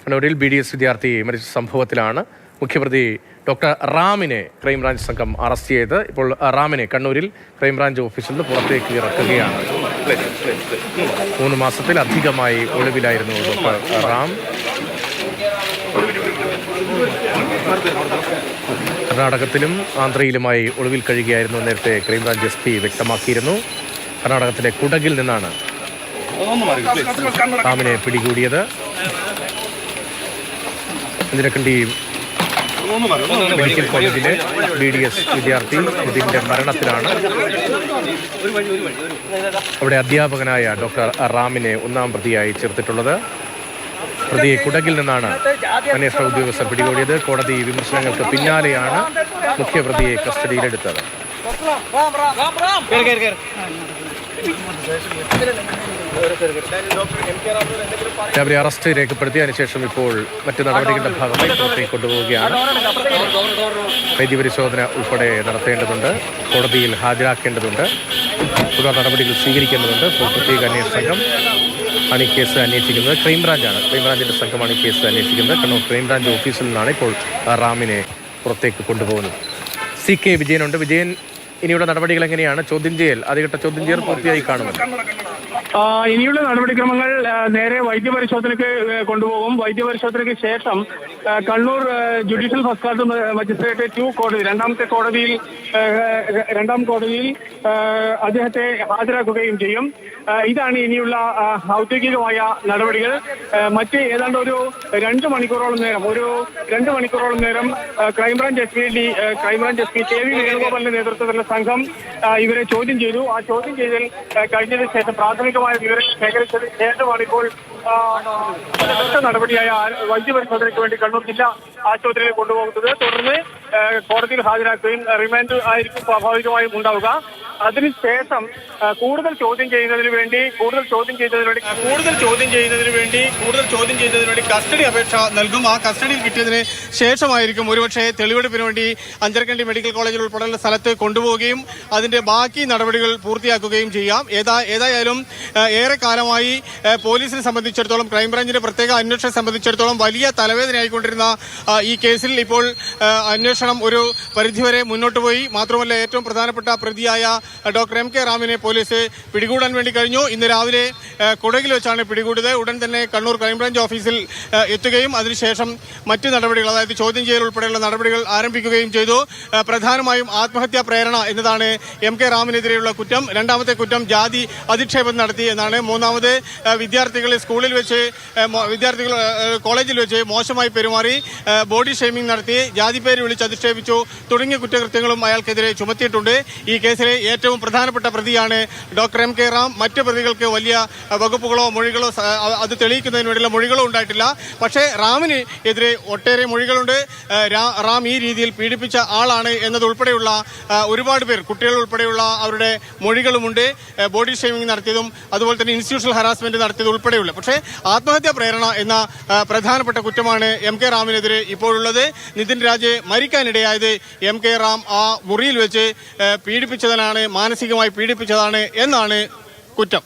കണ്ണൂരിൽ BDS വിദ്യാർത്ഥി മരിച്ച സംഭവത്തിലാണ് മുഖ്യപ്രതി ഡോക്ടർ റാമിനെ ക്രൈംബ്രാഞ്ച് സംഘം അറസ്റ്റ് ചെയ്ത് ഇപ്പോൾ റാമിനെ കണ്ണൂരിൽ ക്രൈംബ്രാഞ്ച് ഓഫീസിൽ നിന്ന് പുറത്തേക്ക് ഇറക്കുകയാണ്. 3 മാസത്തിലധികമായി ഒളിവിലായിരുന്നു ഡോക്ടർ റാം. കർണാടകത്തിലും ആന്ധ്രയിലുമായി ഒളിവിൽ കഴിയുകയായിരുന്നു നേരത്തെ ക്രൈംബ്രാഞ്ച് SP വ്യക്തമാക്കിയിരുന്നു. കർണാടകത്തിലെ കുടകിൽ നിന്നാണ് റാമിനെ പിടികൂടിയത്. ഇന്ദിരക്കണ്ടി മെഡിക്കൽ കോളേജിലെ BDS വിദ്യാർത്ഥി ഇതിന്റെ മരണത്തിലാണ്. അവിടെ അധ്യാപകനായ ഡോക്ടർ റാമിനെ 1-ാം പ്രതിയായി ചേർത്തിട്ടുള്ളത്. പ്രതിയെ കുടകിൽ നിന്നാണ് അന്വേഷണ ഉദ്യോഗസ്ഥർ പിടികൂടിയത്. കോടതി വിമർശനങ്ങൾക്ക് പിന്നാലെയാണ് മുഖ്യപ്രതിയെ കസ്റ്റഡിയിലെടുത്തത്. രാവിലെ അറസ്റ്റ് രേഖപ്പെടുത്തി അതിനുശേഷം ഇപ്പോൾ മറ്റ് നടപടികളുടെ ഭാഗമായി പുറത്തേക്ക് കൊണ്ടുപോവുകയാണ്. വൈദ്യപരിശോധന ഉൾപ്പെടെ നടത്തേണ്ടതുണ്ട്, കോടതിയിൽ ഹാജരാക്കേണ്ടതുണ്ട്, തുടർ നടപടികൾ സ്വീകരിക്കേണ്ടതുണ്ട്. ഇപ്പോൾ പ്രത്യേക അന്വേഷണ സംഘം ആണ് ഈ കേസ് അന്വേഷിക്കുന്നത്. ക്രൈംബ്രാഞ്ചിന്റെ സംഘമാണ് ഈ കേസ് അന്വേഷിക്കുന്നത്. കണ്ണൂർ ക്രൈംബ്രാഞ്ച് ഓഫീസിൽ നിന്നാണ് ഇപ്പോൾ റാമിനെ പുറത്തേക്ക് കൊണ്ടുപോകുന്നത്. CK വിജയനുണ്ട്. വിജയൻ, ഇനിയുള്ള നടപടികൾ എങ്ങനെയാണ്? ചോദ്യം ചെയ്യൽ, ആദ്യഘട്ട ചോദ്യം ചെയ്യൽ പൂർത്തിയായി കാണുമല്ലോ. ഇനിയുള്ള നടപടിക്രമങ്ങൾ നേരെ വൈദ്യപരിശോധനയ്ക്ക് കൊണ്ടുപോകും. വൈദ്യപരിശോധനയ്ക്ക് ശേഷം Kannur judicial first class magistrate 2 കോടതി, രണ്ടാം കോടതിയിൽ അദ്ദേഹത്തെ ഹാജരാക്കുകയും ചെയ്യും. ഇതാണ് ഇനിയുള്ള ഔദ്യോഗികമായ നടപടികൾ. മറ്റ് ഏതാണ്ട് ഒരു 2 മണിക്കൂറോളം നേരം ക്രൈംബ്രാഞ്ച് SP KV വേണുഗോപാലിന്റെ നേതൃത്വത്തിലുള്ള സംഘം ഇവരെ ചോദ്യം ചെയ്തു. ആ ചോദ്യം ചെയ്തൽ കഴിഞ്ഞതിന് ശേഷം പ്രാഥമികമായ വിവരങ്ങൾ ശേഖരിച്ചതിന് ശേഷമാണ് ഇപ്പോൾ നടപടിയായ വൈദ്യപരിശോധനയ്ക്ക് വേണ്ടി കണ്ണൂർ ജില്ലാ ആശുപത്രിയിൽ കൊണ്ടുപോകുന്നത്. തുടർന്ന് കോടതിയിൽ ഹാജരാക്കുകയും റിമാൻഡ് ആയിരിക്കും സ്വാഭാവികമായും ഉണ്ടാവുക. അതിനുശേഷം കൂടുതൽ ചോദ്യം ചെയ്യുന്നതിന് വേണ്ടി കസ്റ്റഡി അപേക്ഷ നൽകും. ആ കസ്റ്റഡിയിൽ കിട്ടിയതിന് ശേഷമായിരിക്കും ഒരുപക്ഷെ തെളിവെടുപ്പിന് വേണ്ടി അഞ്ചരക്കണ്ടി മെഡിക്കൽ കോളേജിൽ ഉൾപ്പെടെയുള്ള സ്ഥലത്ത് കൊണ്ടുപോവുകയും അതിന്റെ ബാക്കി നടപടികൾ പൂർത്തിയാക്കുകയും ചെയ്യാം. ഏതായാലും ഏറെക്കാലമായി പോലീസിനെ സംബന്ധിച്ചിടത്തോളം, ക്രൈംബ്രാഞ്ചിന്റെ പ്രത്യേക അന്വേഷണം സംബന്ധിച്ചിടത്തോളം വലിയ തലവേദനയായിക്കൊണ്ടിരുന്ന ഈ കേസിൽ ഇപ്പോൾ അന്വേഷണം ഒരു പരിധിവരെ മുന്നോട്ട് പോയി. മാത്രമല്ല, ഏറ്റവും പ്രധാനപ്പെട്ട പ്രതിയായ ഡോക്ടർ MK റാമിനെ പോലീസ് പിടികൂടാൻ വേണ്ടി കഴിഞ്ഞു. ഇന്ന് രാവിലെ കുടകിൽ വെച്ചാണ് പിടികൂടിയത്. ഉടൻ തന്നെ കണ്ണൂർ ക്രൈംബ്രാഞ്ച് ഓഫീസിൽ എത്തുകയും അതിനുശേഷം മറ്റ് നടപടികൾ, അതായത് ചോദ്യം ചെയ്യൽ ഉൾപ്പെടെയുള്ള നടപടികൾ ആരംഭിക്കുകയും ചെയ്തു. പ്രധാനമായും ആത്മഹത്യാ പ്രേരണ എന്നതാണ് MK റാമിനെതിരെയുള്ള കുറ്റം. രണ്ടാമത്തെ കുറ്റം ജാതി അധിക്ഷേപം നടത്തി എന്നാണ്. മൂന്നാമത് വിദ്യാർത്ഥികളെ കോളേജിൽ വെച്ച് മോശമായി പെരുമാറി, ബോഡി ഷെയ്മിംഗ് നടത്തി, ജാതിപ്പേര് വിളിച്ച് അധിക്ഷേപിച്ചു തുടങ്ങിയ കുറ്റകൃത്യങ്ങളും അയാൾക്കെതിരെ ചുമത്തിയിട്ടുണ്ട്. ഈ കേസിലെ ഏറ്റവും പ്രധാനപ്പെട്ട പ്രതിയാണ് ഡോക്ടർ MK റാം. മറ്റ് പ്രതികൾക്ക് വലിയ വകുപ്പുകളോ മൊഴികളോ അത് തെളിയിക്കുന്നതിന് വേണ്ടിയുള്ള മൊഴികളോ ഉണ്ടായിട്ടില്ല. പക്ഷേ റാമിന് എതിരെ ഒട്ടേറെ മൊഴികളുണ്ട്. റാം ഈ രീതിയിൽ പീഡിപ്പിച്ച ആളാണ് എന്നതുൾപ്പെടെയുള്ള ഒരുപാട് പേർ, കുട്ടികൾ ഉൾപ്പെടെയുള്ള അവരുടെ മൊഴികളുമുണ്ട്. ബോഡി ഷെയ്മിംഗ് നടത്തിയതും അതുപോലെ തന്നെ ഇൻസ്റ്റിറ്റ്യൂഷണൽ ഹറാസ്മെന്റ് നടത്തിയത് ഉൾപ്പെടെയുള്ള. പക്ഷേ ആത്മഹത്യാ പ്രേരണ എന്ന പ്രധാനപ്പെട്ട കുറ്റമാണ് MK റാമിനെതിരെ ഇപ്പോഴുള്ളത്. നിതിൻ രാജ് മരിക്കാനിടയായത് MK റാം ആ മുറിയിൽ വെച്ച് മാനസികമായി പീഡിപ്പിച്ചതാണ് എന്നാണ് കുറ്റം.